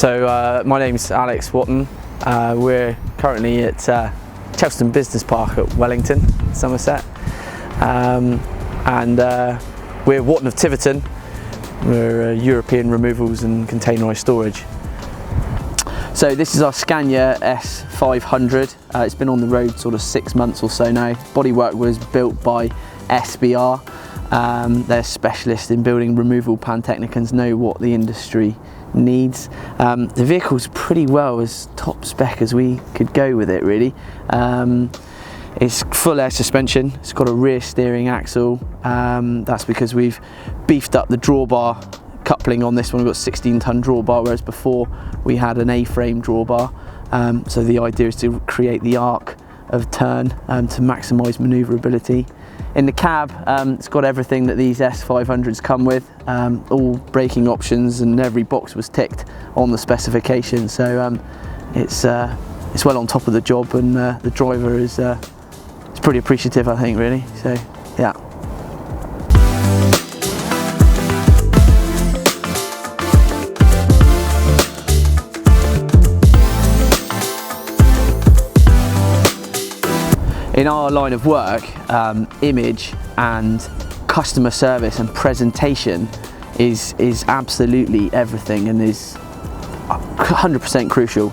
My name's Alex Wotton. We're currently at Chelston Business Park at Wellington, Somerset, and we're Wotton of Tiverton. We're European removals and containerised storage. So this is our Scania S500. It's been on the road sort of 6 months or so now. Bodywork was built by SBR. They're specialists in building removal pantechnicons, know what the industry needs. The vehicle's pretty well as top spec as we could go with it, really. It's full air suspension, it's got a rear steering axle. That's because we've beefed up the drawbar coupling on this one. We've got 16-ton drawbar, whereas before we had an A-frame drawbar. So the idea is to create the arc of turn to maximise manoeuvrability. In the cab, it's got everything that these S500s come with, all braking options, and every box was ticked on the specification. So it's well on top of the job, and the driver is pretty appreciative, I think, really. So yeah. In our line of work, image and customer service and presentation is absolutely everything, and is 100% crucial.